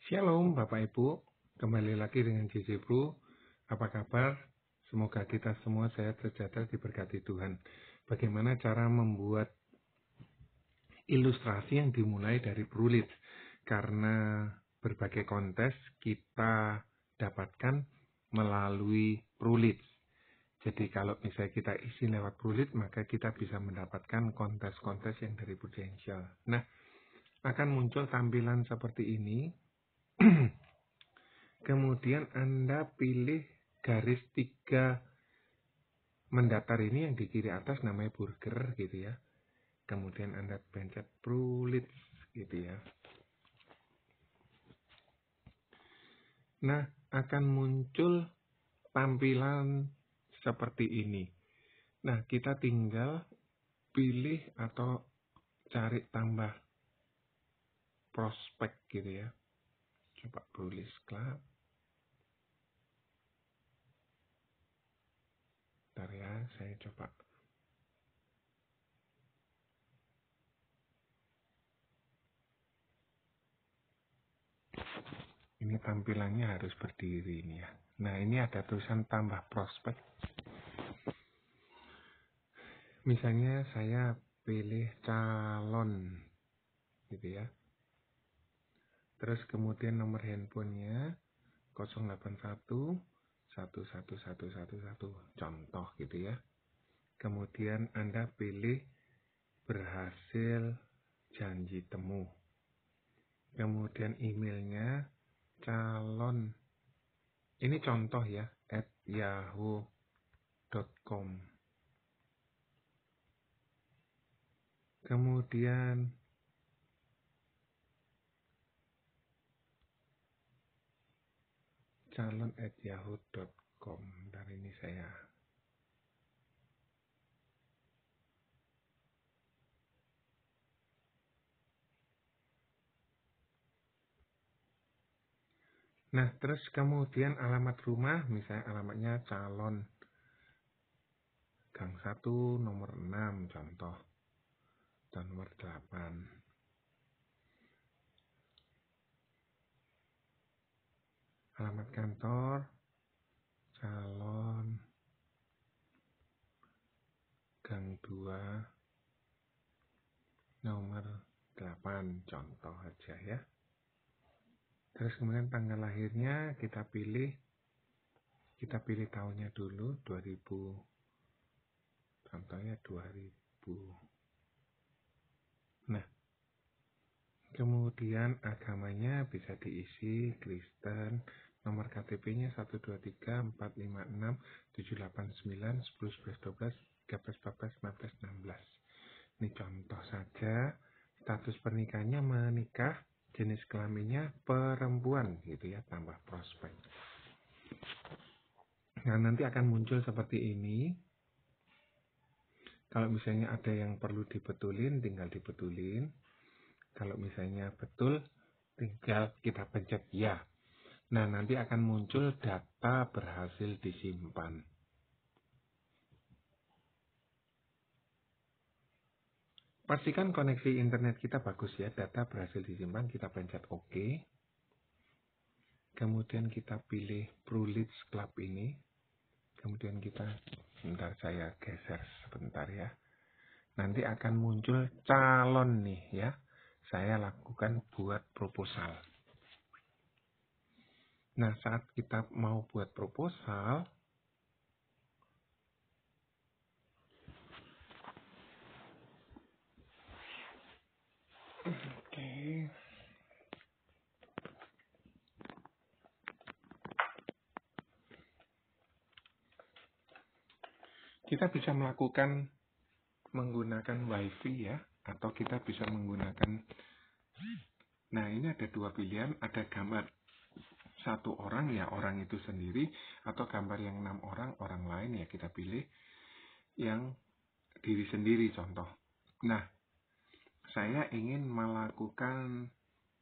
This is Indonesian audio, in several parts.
Shalom Bapak Ibu, kembali lagi dengan JJ Bro. Apa kabar? Semoga kita semua sehat sejahtera diberkati Tuhan. Bagaimana cara membuat ilustrasi yang dimulai dari Prulits? Karena berbagai kontes kita dapatkan melalui Prulits. Jadi kalau misalnya kita isi lewat Prulits, maka kita bisa mendapatkan kontes-kontes yang dari Prudential. Nah, akan muncul tampilan seperti ini. Kemudian Anda pilih garis 3 mendatar ini yang di kiri atas namanya burger gitu ya. Kemudian Anda pencet Prulits gitu ya. Nah, akan muncul tampilan seperti ini. Nah, kita tinggal pilih atau cari tambah prospek gitu ya. Coba Prulits Club. Bentar ya, saya coba. Ini tampilannya harus berdiri ini ya. Nah, ini ada tulisan tambah prospek. Misalnya saya pilih calon gitu ya. Terus kemudian nomor handphonenya 081 11111, contoh gitu ya. Kemudian Anda pilih berhasil janji temu. Kemudian emailnya calon, ini contoh ya, @yahoo.com. Kemudian calon@yahoo.com. Dari ini saya. Nah, terus kemudian alamat rumah, misalnya alamatnya calon Gang 1 nomor 6 contoh, dan nomor 8. Alamat kantor calon Gang 2 nomor 8 contoh aja ya. Terus kemudian tanggal lahirnya kita pilih tahunnya dulu 2000, contohnya 2000. Nah, kemudian agamanya bisa diisi Kristen, nomor KTP-nya 123456789101112 13141516. Ini contoh saja. Status pernikahannya menikah, jenis kelaminnya perempuan gitu ya, tambah prospek. Nah, nanti akan muncul seperti ini. Kalau misalnya ada yang perlu dibetulin, tinggal dibetulin. Kalau misalnya betul, tinggal kita pencet ya. Nah, nanti akan muncul data berhasil disimpan. Pastikan koneksi internet kita bagus ya, data berhasil disimpan, kita pencet OK. Kemudian kita pilih Prulits Club ini. Kemudian kita, sebentar saya geser sebentar ya. Nanti akan muncul calon nih ya. Saya lakukan buat proposal. Nah, saat kita mau buat proposal, oke. Kita bisa melakukan menggunakan WiFi ya, atau kita bisa menggunakan. Nah, ini ada dua pilihan, ada gambar satu orang ya, orang itu sendiri, atau gambar yang 6 orang, orang lain ya, kita pilih yang diri sendiri contoh. Nah, saya ingin melakukan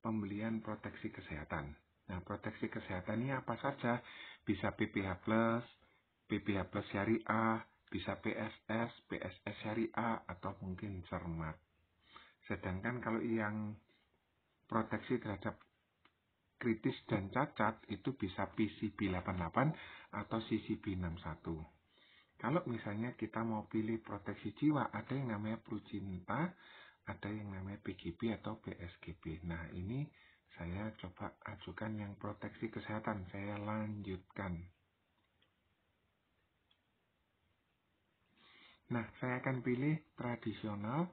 pembelian proteksi kesehatan. Nah, proteksi kesehatan ini apa saja? Bisa PPH Plus, PPH Plus Syariah, bisa PSS, PSS Syariah, atau mungkin Cermat. Sedangkan kalau yang proteksi terhadap kritis dan cacat itu bisa PCB 88 atau CCB 61. Kalau misalnya kita mau pilih proteksi jiwa, ada yang namanya Prucinta, ada yang namanya PGB atau BSGB. Nah, ini saya coba ajukan yang proteksi kesehatan. Saya lanjutkan. Nah, saya akan pilih tradisional,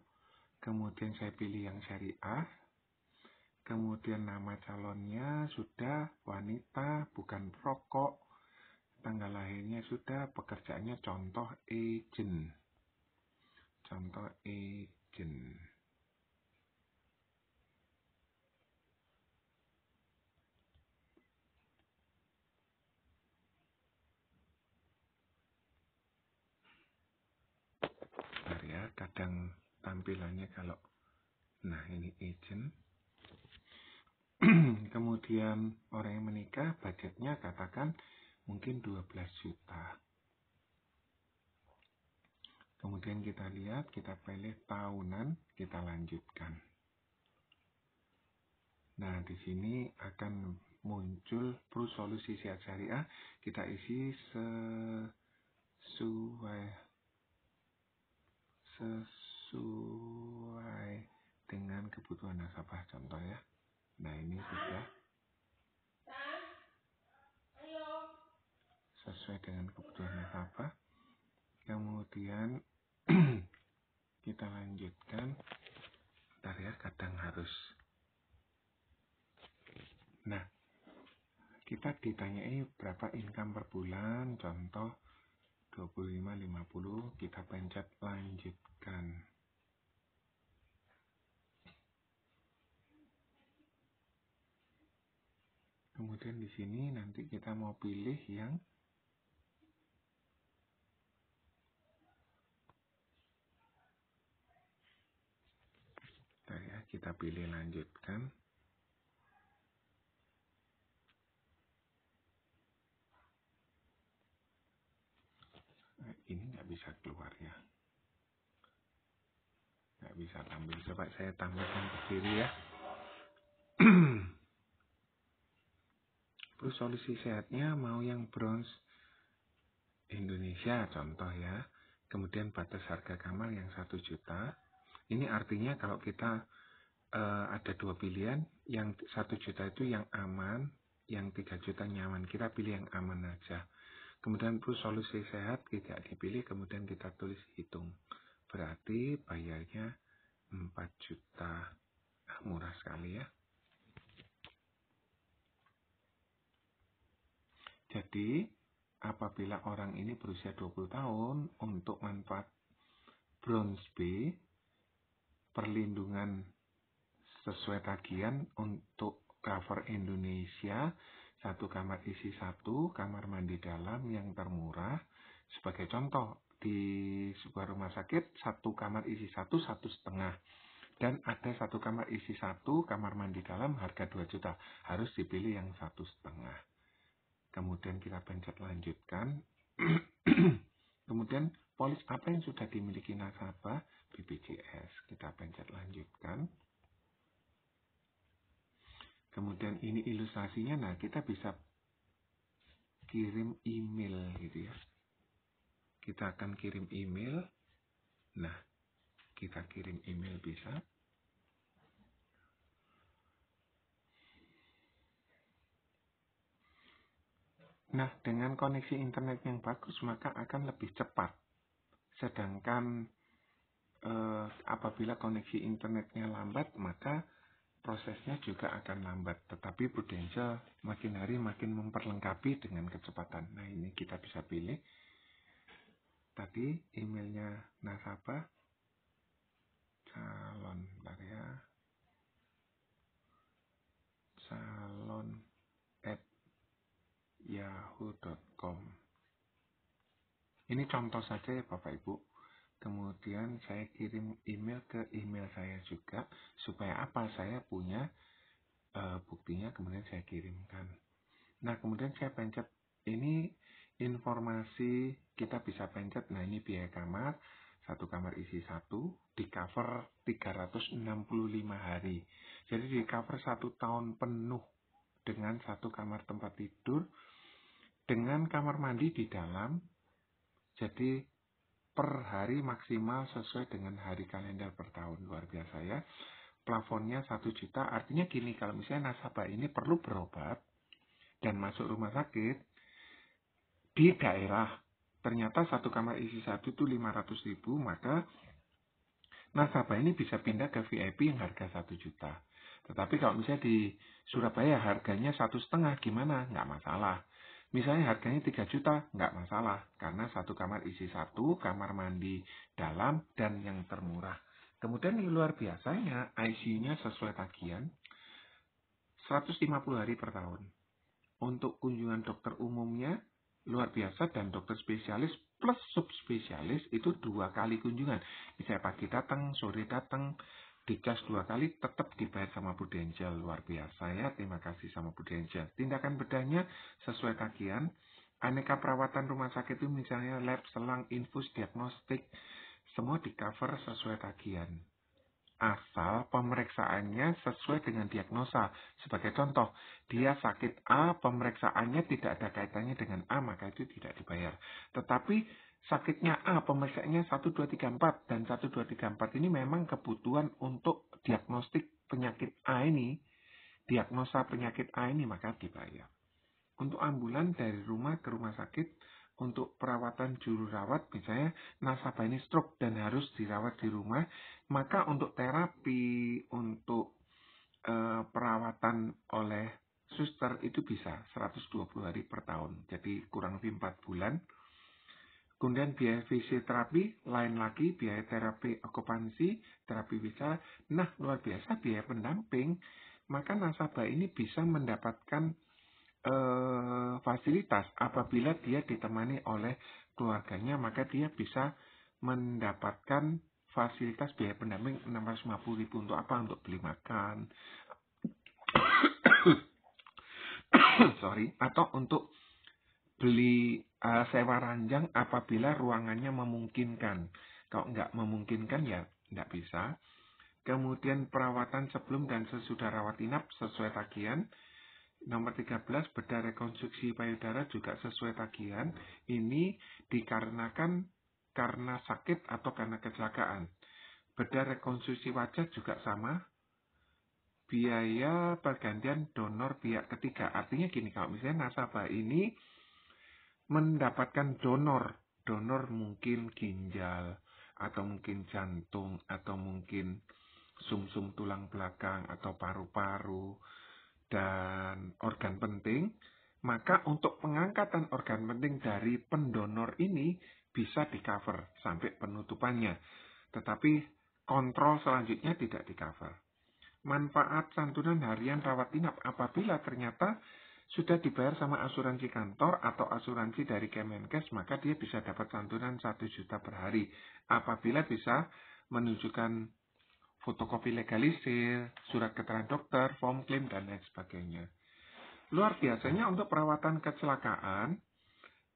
kemudian saya pilih yang syariah, kemudian nama calonnya sudah wanita, bukan perokok, tanggal lahirnya sudah, pekerjaannya contoh agent. Contoh agent. Bentar ya, kadang tampilannya kalau, nah ini agent. Kemudian orang yang menikah, budgetnya katakan mungkin 12 juta. Kemudian kita lihat, kita pilih tahunan, kita lanjutkan. Nah, di sini akan muncul solusi sehat syariah. Kita isi sesuai dengan kebutuhan nasabah, contoh ya. Nah, ini sudah sesuai dengan kebutuhan nasabah. Kemudian kita lanjutkan. Bentar ya, kadang harus. Nah, kita ditanyai berapa income per bulan, contoh 25-50, kita pencet lanjutkan. Kemudian di sini nanti kita mau pilih yang ya, kita pilih lanjutkan. Nah, ini nggak bisa keluar ya. Nggak bisa tampil. Coba saya tambahkan ke kiri ya. Terus solusi sehatnya mau yang bronze Indonesia contoh ya. Kemudian batas harga kamar yang 1 juta. Ini artinya kalau kita ada dua pilihan, yang 1 juta itu yang aman, yang 3 juta nyaman. Kita pilih yang aman aja. Kemudian plus solusi sehat tidak dipilih, kemudian kita tulis hitung. Berarti bayarnya 4 juta. Murah sekali ya. Jadi, apabila orang ini berusia 20 tahun, untuk manfaat bronze B, perlindungan sesuai tagihan untuk cover Indonesia, 1 kamar isi 1, kamar mandi dalam yang termurah. Sebagai contoh, di sebuah rumah sakit, 1 kamar isi 1, 1,5. Dan ada 1 kamar isi 1, kamar mandi dalam, harga 2 juta. Harus dipilih yang 1,5. Kemudian kita pencet lanjutkan. Kemudian polis apa yang sudah dimiliki nasabah? BPJS. Kita pencet lanjutkan. Kemudian ini ilustrasinya, nah kita bisa kirim email gitu ya. Kita akan kirim email. Nah, kita kirim email bisa. Nah, dengan koneksi internet yang bagus maka akan lebih cepat. Sedangkan apabila koneksi internetnya lambat maka prosesnya juga akan lambat, tetapi Prudential makin hari makin memperlengkapi dengan kecepatan. Nah, ini kita bisa pilih. Tadi emailnya nasabah, calon, ya, salon@yahoo.com. Ini contoh saja ya Bapak Ibu. Kemudian saya kirim email ke email saya juga, supaya apa? Saya punya buktinya, kemudian saya kirimkan. Nah, kemudian saya pencet, ini informasi kita bisa pencet. Nah, ini biaya kamar, 1 kamar isi 1, di cover 365 hari. Jadi di cover 1 tahun penuh dengan 1 kamar tempat tidur, dengan kamar mandi di dalam. Jadi per hari maksimal sesuai dengan hari kalender per tahun. Luar biasa ya. Plafonnya 1 juta. Artinya gini, kalau misalnya nasabah ini perlu berobat dan masuk rumah sakit di daerah, ternyata 1 kamar isi 1 itu 500.000, maka nasabah ini bisa pindah ke VIP yang harga 1 juta. Tetapi kalau misalnya di Surabaya harganya 1,5, gimana? Nggak masalah. Misalnya harganya 3 juta, nggak masalah. Karena 1 kamar isi 1, kamar mandi dalam, dan yang termurah. Kemudian yang luar biasanya, ICU-nya sesuai tagihan, 150 hari per tahun. Untuk kunjungan dokter umumnya, luar biasa, dan dokter spesialis plus subspesialis itu 2 kali kunjungan. Misalnya pagi datang, sore datang, dicas 2 kali, tetap dibayar sama Bu Denjel. Luar biasa ya, terima kasih sama Bu Denjel. Tindakan bedahnya sesuai tagihan. Aneka perawatan rumah sakit itu misalnya lab, selang, infus, diagnostik, semua di cover sesuai tagihan. Asal pemeriksaannya sesuai dengan diagnosa. Sebagai contoh, dia sakit A, pemeriksaannya tidak ada kaitannya dengan A, maka itu tidak dibayar. Tetapi sakitnya A, pemeriksaannya 1, 2, 3, 4, dan 1, 2, 3, 4 ini memang kebutuhan untuk diagnostik penyakit A ini, diagnosa penyakit A ini, maka dibayar. Untuk ambulan dari rumah ke rumah sakit, untuk perawatan juru rawat, misalnya nasabah ini stroke dan harus dirawat di rumah, maka untuk terapi, untuk perawatan oleh suster itu bisa 120 hari per tahun. Jadi kurang lebih 4 bulan. Kemudian biaya fisioterapi, lain lagi, biaya terapi okupansi, terapi bicara. Nah, luar biasa biaya pendamping. Maka nasabah ini bisa mendapatkan fasilitas apabila dia ditemani oleh keluarganya, maka dia bisa mendapatkan fasilitas biaya pendamping 650.000 untuk apa? Untuk beli makan, atau untuk beli sewa ranjang apabila ruangannya memungkinkan. Kalau nggak memungkinkan ya nggak bisa. Kemudian perawatan sebelum dan sesudah rawat inap sesuai tagihan. Nomor 13, bedah rekonstruksi payudara juga sesuai tagihan. Ini dikarenakan karena sakit atau karena kecelakaan. Bedah rekonstruksi wajah juga sama. Biaya pergantian donor pihak ketiga. Artinya gini, kalau misalnya nasabah ini mendapatkan donor mungkin ginjal, atau mungkin jantung, atau mungkin sumsum tulang belakang, atau paru-paru, dan organ penting, maka untuk pengangkatan organ penting dari pendonor ini bisa di-cover sampai penutupannya. Tetapi kontrol selanjutnya tidak di-cover. Manfaat santunan harian rawat inap apabila ternyata sudah dibayar sama asuransi kantor atau asuransi dari Kemenkes, maka dia bisa dapat santunan 1 juta per hari. Apabila bisa menunjukkan fotokopi legalisir, surat keterangan dokter, form klaim, dan lain sebagainya. Luar biasanya untuk perawatan kecelakaan,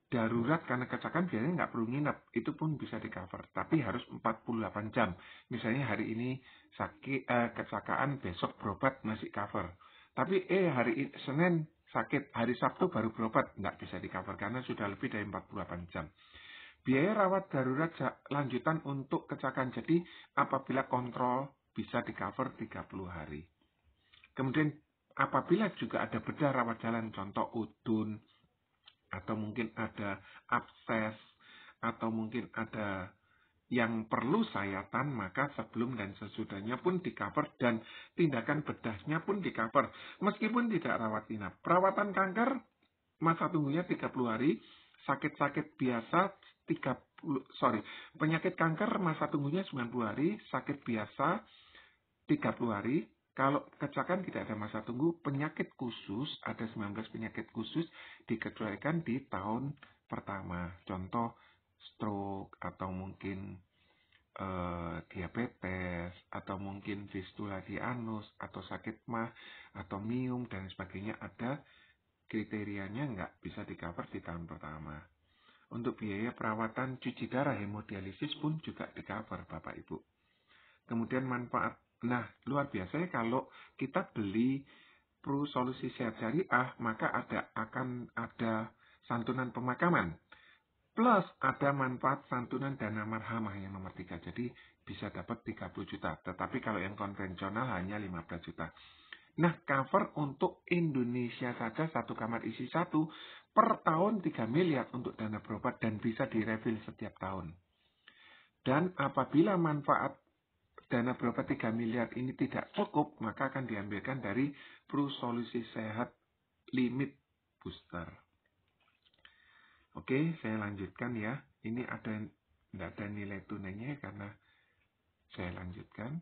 darurat karena kecelakaan biasanya nggak perlu nginep, itu pun bisa di-cover, tapi harus 48 jam. Misalnya hari ini sakit kecelakaan, besok berobat masih cover. Tapi hari Senin sakit, hari Sabtu baru berobat, nggak bisa di-cover karena sudah lebih dari 48 jam. Biaya rawat darurat lanjutan untuk kecelakaan. Jadi apabila kontrol bisa di-cover 30 hari. Kemudian apabila juga ada bedah rawat jalan, contoh udun, atau mungkin ada abses, atau mungkin ada yang perlu sayatan, maka sebelum dan sesudahnya pun di-cover, dan tindakan bedahnya pun di-cover. Meskipun tidak rawat inap. Perawatan kanker, masa tunggunya 30 hari, sakit-sakit biasa penyakit kanker masa tunggunya 90 hari, sakit biasa 30 hari. Kalau kecelakaan tidak ada masa tunggu, penyakit khusus, ada 19 penyakit khusus dikecualikan di tahun pertama. Contoh stroke, atau mungkin diabetes, atau mungkin fistula di anus, atau sakit mah, atau miom, dan sebagainya, ada kriterianya nggak bisa di-cover di tahun pertama. Untuk biaya perawatan cuci darah hemodialisis pun juga di-cover, Bapak Ibu. Kemudian manfaat, nah luar biasa ya kalau kita beli Pru Solusi Sehat Syariah, maka akan ada santunan pemakaman. Plus ada manfaat santunan dana marhamah yang nomor 3. Jadi bisa dapat 30 juta. Tetapi kalau yang konvensional hanya 15 juta. Nah, cover untuk Indonesia saja satu kamar isi satu per tahun 3 miliar untuk dana berobat dan bisa direfill setiap tahun. Dan apabila manfaat dana berobat 3 miliar ini tidak cukup, maka akan diambilkan dari Pru Solusi Sehat Limit Booster. Oke, saya lanjutkan ya. Ini tidak ada nilai tunainya karena saya lanjutkan.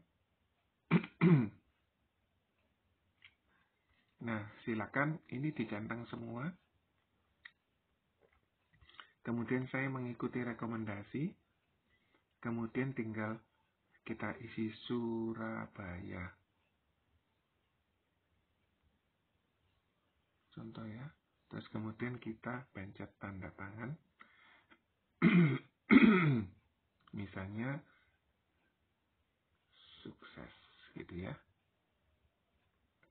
Nah, silakan. Ini dicentang semua. Kemudian saya mengikuti rekomendasi. Kemudian tinggal kita isi Surabaya. Contoh ya. Terus kemudian kita pencet tanda tangan. Misalnya sukses gitu ya.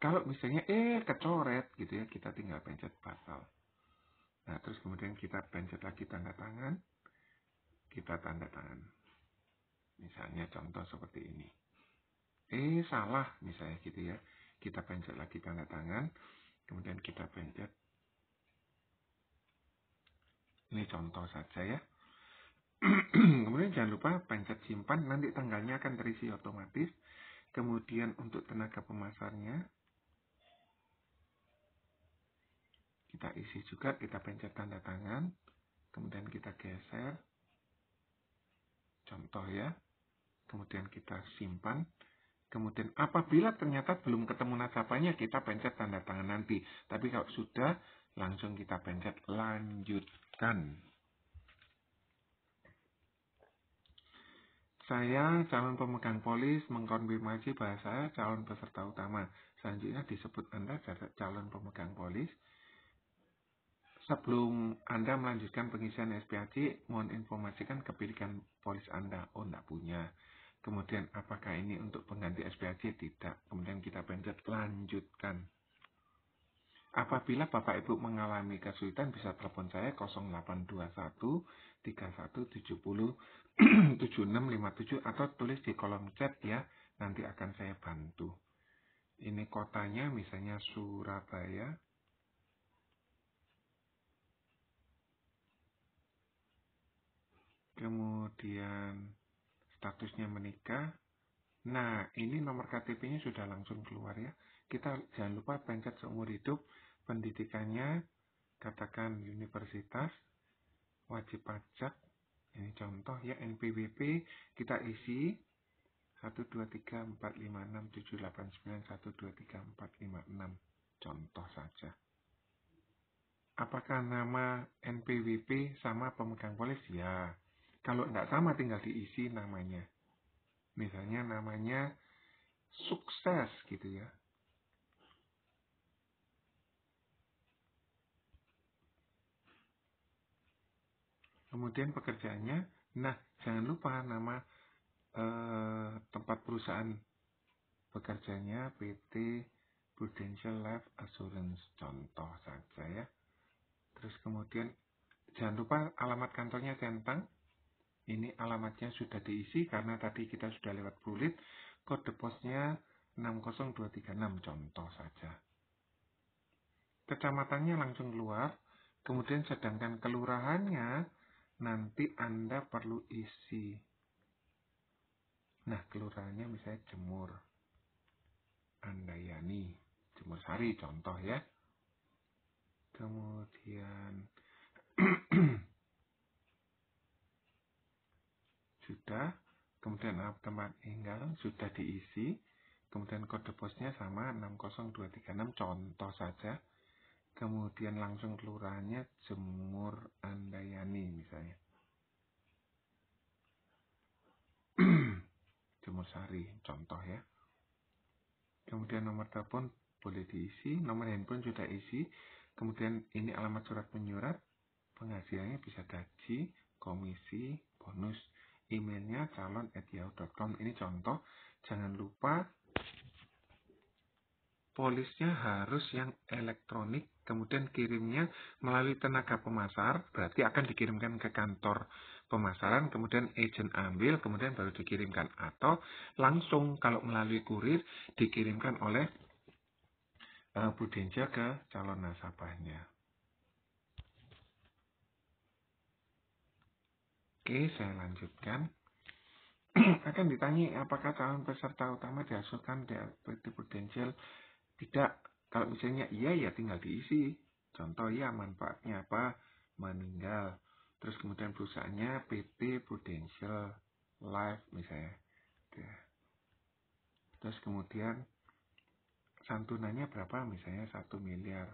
Kalau misalnya kecoret gitu ya, kita tinggal pencet batal. Nah, terus kemudian kita pencet lagi tanda tangan. Kita tanda tangan. Misalnya contoh seperti ini. Salah misalnya gitu ya. Kita pencet lagi tanda tangan. Kemudian kita pencet. Ini contoh saja ya. Kemudian jangan lupa pencet simpan. Nanti tanggalnya akan terisi otomatis. Kemudian untuk tenaga pemasarnya. Kita isi juga. Kita pencet tanda tangan. Kemudian kita geser. Contoh ya. Kemudian kita simpan. Kemudian apabila ternyata belum ketemu nasabahnya, kita pencet tanda tangan nanti. Tapi kalau sudah, langsung kita pencet lanjutkan. Saya calon pemegang polis mengkonfirmasi bahwa saya calon peserta utama. Selanjutnya disebut Anda calon pemegang polis. Sebelum Anda melanjutkan pengisian SPAC, mohon informasikan kepemilikan polis Anda. Oh, tidak punya. Kemudian apakah ini untuk pengganti SPAC? Tidak. Kemudian kita pencet lanjutkan. Apabila Bapak Ibu mengalami kesulitan bisa telepon saya 0821 3170 7657 atau tulis di kolom chat ya. Nanti akan saya bantu. Ini kotanya misalnya Surabaya. Kemudian statusnya menikah. Nah, ini nomor KTP-nya sudah langsung keluar ya. Kita jangan lupa pencet seumur hidup. Pendidikannya, katakan universitas, wajib pajak. Ini contoh ya, NPWP kita isi 123456789123456. Contoh saja. Apakah nama NPWP sama pemegang polis? Ya. Kalau tidak sama tinggal diisi namanya. Misalnya namanya sukses gitu ya. Kemudian pekerjaannya, nah jangan lupa nama tempat perusahaan bekerjanya PT Prudential Life Assurance, contoh saja ya. Terus kemudian jangan lupa alamat kantornya centang. Ini alamatnya sudah diisi karena tadi kita sudah lewat Prulit. Kode posnya 60236, contoh saja. Kecamatannya langsung keluar. Kemudian sedangkan kelurahannya nanti Anda perlu isi. Nah, kelurahannya misalnya Jemur Andayani, Jemur Sari, contoh ya. Kemudian sudah, kemudian tempat tinggal sudah diisi, kemudian kode posnya sama 60236, contoh saja. Kemudian langsung kelurahannya Jemur Andayani misalnya. Jemur Sari, contoh ya. Kemudian nomor telepon boleh diisi, nomor handphone sudah isi. Kemudian ini alamat surat menyurat, penghasilannya bisa gaji, komisi, bonus. Emailnya calon@yahoo.com. Ini contoh. Jangan lupa polisnya harus yang elektronik, kemudian kirimnya melalui tenaga pemasar, berarti akan dikirimkan ke kantor pemasaran, kemudian agent ambil, kemudian baru dikirimkan. Atau langsung kalau melalui kurir dikirimkan oleh Prudential ke calon nasabahnya. Oke, saya lanjutkan. Akan ditanya apakah calon peserta utama dihasilkan di Prudential. Tidak. Kalau misalnya iya, ya tinggal diisi. Contoh ya, manfaatnya apa? Meninggal. Terus kemudian perusahaannya PT Prudential Life misalnya. Terus kemudian santunannya berapa? Misalnya 1 miliar.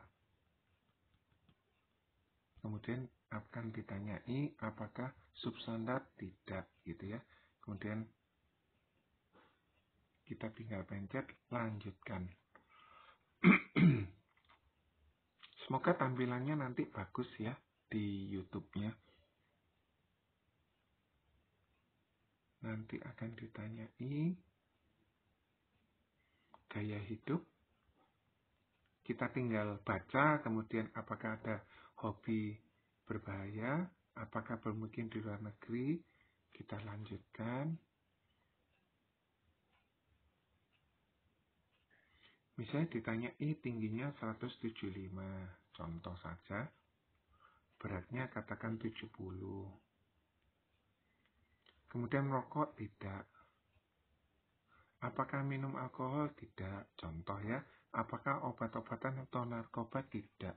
Kemudian akan ditanyai apakah substandard? Tidak, gitu ya. Kemudian kita tinggal pencet lanjutkan. Semoga tampilannya nanti bagus ya di YouTube-nya. Nanti akan ditanyai gaya hidup. Kita tinggal baca, kemudian apakah ada hobi berbahaya, apakah bermukim di luar negeri, kita lanjutkan. Misalnya ditanyai tingginya 175, contoh saja, beratnya katakan 70. Kemudian merokok? Tidak. Apakah minum alkohol? Tidak. Contoh ya. Apakah obat-obatan atau narkoba? Tidak.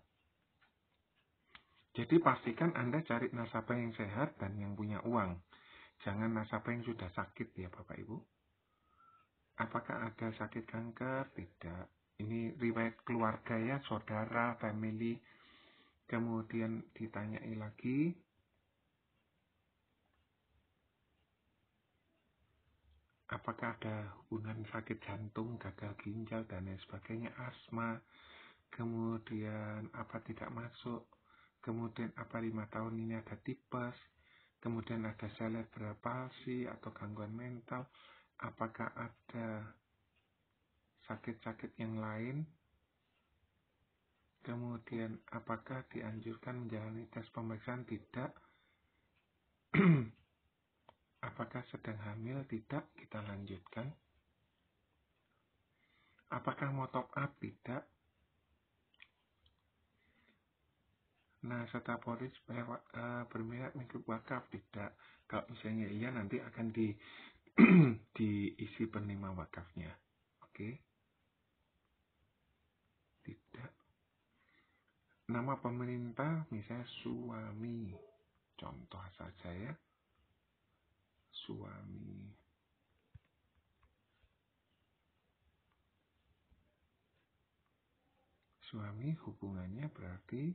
Jadi pastikan Anda cari nasabah yang sehat dan yang punya uang. Jangan nasabah yang sudah sakit ya Bapak Ibu. Apakah ada sakit kanker? Tidak. Ini riwayat keluarga ya, saudara, family. Kemudian ditanyai lagi. Apakah ada hubungan sakit jantung, gagal ginjal, dan lain sebagainya, asma. Kemudian apa tidak masuk. Kemudian apa 5 tahun ini ada tipes. Kemudian ada cerebral palsy atau gangguan mental. Apakah ada sakit-sakit yang lain? Kemudian apakah dianjurkan menjalani tes pemeriksaan? Tidak. Apakah sedang hamil? Tidak. Kita lanjutkan. Apakah mau top up? Tidak. Nah, setelah polis berminat mengikuti wakaf? Tidak. Kalau misalnya iya, nanti akan diisi penerima wakafnya. Oke. Tidak. Nama pemerintah misalnya suami. Contoh saja ya. Suami. Suami hubungannya berarti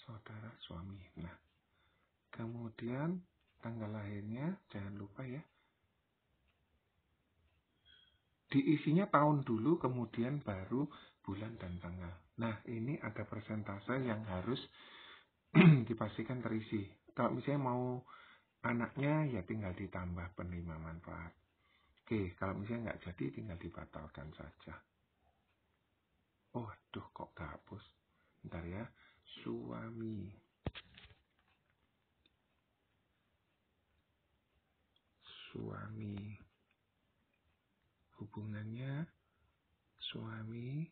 saudara suami. Nah, kemudian tanggal lahirnya jangan lupa ya. Diisinya tahun dulu, kemudian baru bulan dan tanggal. Nah, ini ada persentase yang harus dipastikan terisi. Kalau misalnya mau anaknya, ya tinggal ditambah penerima manfaat. Oke, kalau misalnya nggak jadi, tinggal dibatalkan saja. Oh, aduh, kok gabus. Bentar ya. Suami. Suami. Hubungannya, suami,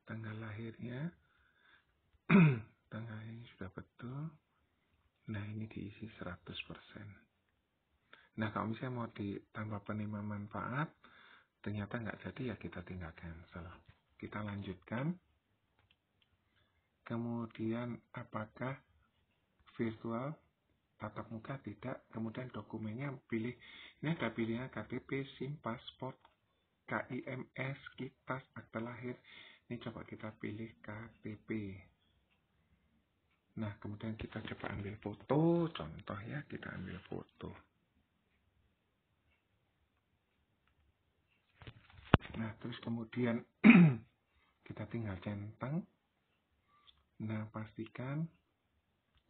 tanggal lahirnya, tanggal lahirnya sudah betul. Nah, ini diisi 100%. Nah, kalau misalnya mau ditambah penerima manfaat, ternyata nggak jadi, ya kita tinggal cancel. Kita lanjutkan. Kemudian, apakah virtual, tatap muka? Tidak. Kemudian dokumennya pilih. Ini ada pilihan KTP, SIM, pasport, KIMS, KITAS, akte lahir. Ini coba kita pilih KTP. Nah, kemudian kita coba ambil foto. Contoh ya, kita ambil foto. Nah, terus kemudian kita tinggal centang. Nah, pastikan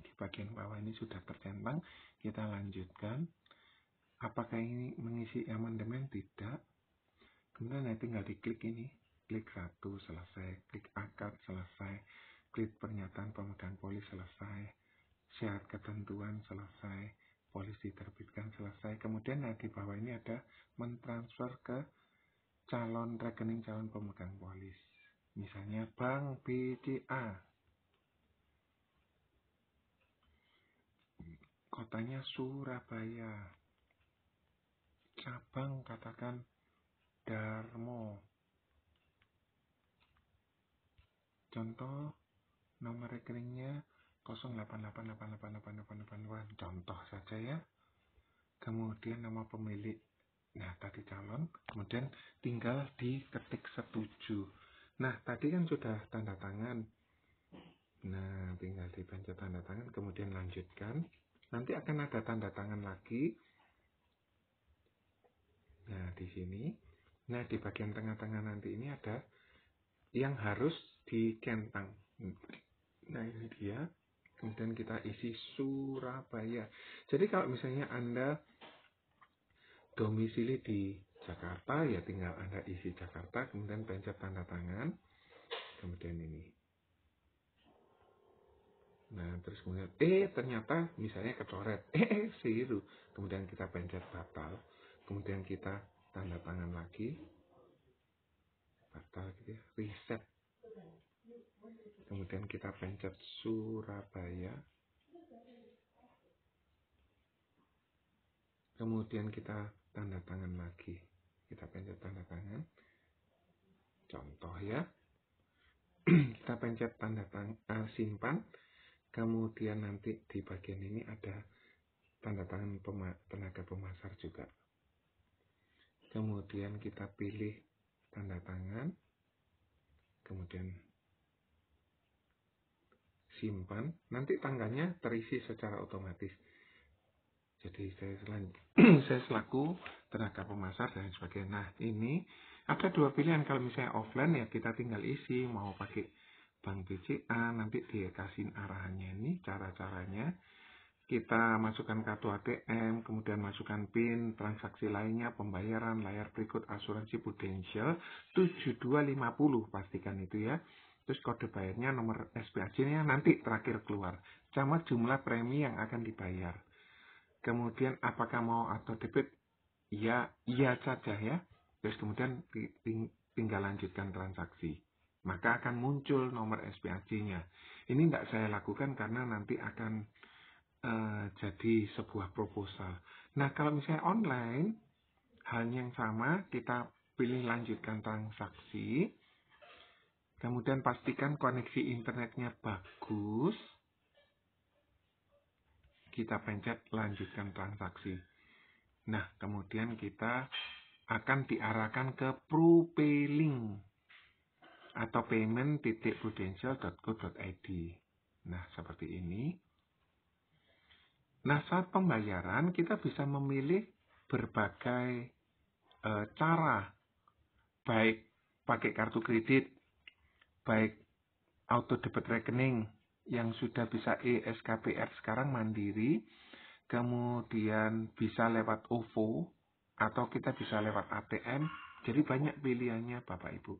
di bagian bawah ini sudah tercentang. Kita lanjutkan. Apakah ini mengisi amandemen? Tidak. Kemudian tinggal diklik ini, klik 1 selesai, klik akad selesai, klik pernyataan pemegang polis selesai, syarat ketentuan selesai, polis diterbitkan selesai. Kemudian di bawah ini ada mentransfer ke rekening calon pemegang polis. Misalnya Bank BCA. Kotanya Surabaya. Cabang katakan Darmo. Contoh nomor rekeningnya 0888888888. Contoh saja ya. Kemudian nama pemilik. Nah, tadi calon. Kemudian tinggal diketik setuju. Nah, tadi kan sudah tanda tangan. Nah, tinggal dipencet tanda tangan. Kemudian lanjutkan. Nanti akan ada tanda tangan lagi. Nah, di sini. Nah, di bagian tengah-tengah nanti ini ada yang harus dicentang. Nah, ini dia. Kemudian kita isi Surabaya. Jadi kalau misalnya Anda domisili di Jakarta, ya tinggal Anda isi Jakarta, kemudian pencet tanda tangan. Kemudian ini. Nah, terus kemudian, ternyata misalnya kecoret. Siiru. Kemudian kita pencet batal. Kemudian kita tanda tangan lagi. Batal gitu ya. Reset. Kemudian kita pencet Surabaya. Kemudian kita tanda tangan lagi. Kita pencet tanda tangan. Contoh ya. Kita pencet tanda tangan simpan. Kemudian nanti di bagian ini ada tanda tangan tenaga pemasar juga. Kemudian kita pilih tanda tangan. Kemudian simpan. Nanti tanggalnya terisi secara otomatis. Jadi saya selaku tenaga pemasar dan sebagainya. Nah, ini ada dua pilihan. Kalau misalnya offline ya kita tinggal isi. Mau pakai Bank BCA, nanti dikasih arahannya ini, cara-caranya. Kita masukkan kartu ATM, kemudian masukkan PIN, transaksi lainnya, pembayaran, layar berikut, asuransi Prudential, 7250, pastikan itu ya. Terus kode bayarnya, nomor SPAJ-nya nanti terakhir keluar. Sama jumlah premi yang akan dibayar. Kemudian apakah mau atau debit? Ya, iya saja ya. Terus kemudian tinggal lanjutkan transaksi. Maka akan muncul nomor SPAJ-nya. Ini tidak saya lakukan karena nanti akan jadi sebuah proposal. Nah, kalau misalnya online, hal yang sama, kita pilih lanjutkan transaksi. Kemudian pastikan koneksi internetnya bagus. Kita pencet lanjutkan transaksi. Nah, kemudian kita akan diarahkan ke PruPayLink atau payment.prudential.co.id. Nah, seperti ini. Nah, saat pembayaran kita bisa memilih berbagai cara, baik pakai kartu kredit, baik auto debit rekening yang sudah bisa SKPR sekarang mandiri, kemudian bisa lewat OVO, atau kita bisa lewat ATM. Jadi banyak pilihannya Bapak Ibu.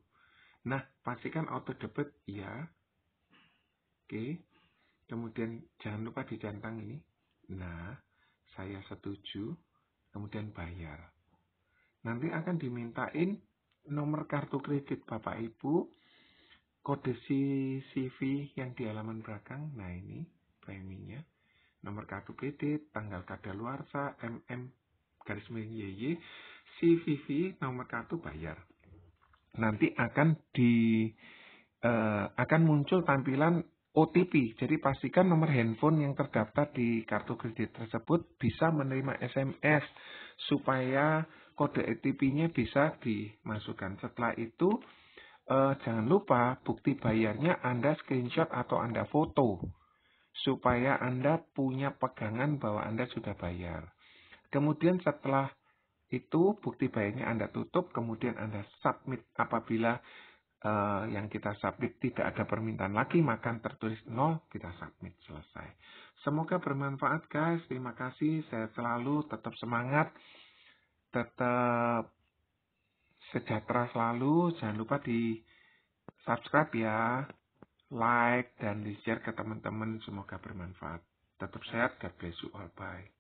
Nah, pastikan auto debit ya. Oke. Kemudian jangan lupa dicentang ini. Nah, saya setuju. Kemudian bayar. Nanti akan dimintain nomor kartu kredit Bapak Ibu, kode CCV yang di halaman belakang. Nah, ini preminya. Nomor kartu kredit, tanggal kadaluarsa, YY, CVV, nomor kartu bayar. Nanti akan muncul tampilan OTP. Jadi pastikan nomor handphone yang terdaftar di kartu kredit tersebut bisa menerima SMS supaya kode OTP-nya bisa dimasukkan. Setelah itu jangan lupa bukti bayarnya Anda screenshot atau Anda foto supaya Anda punya pegangan bahwa Anda sudah bayar. Kemudian setelah itu bukti bayarnya Anda tutup, kemudian Anda submit. Apabila yang kita submit tidak ada permintaan lagi, maka tertulis 0, kita submit, selesai. Semoga bermanfaat guys, terima kasih, sehat selalu, tetap semangat, tetap sejahtera selalu. Jangan lupa di subscribe ya, like, dan di share ke teman-teman. Semoga bermanfaat. Tetap sehat. God bless you all. Bye.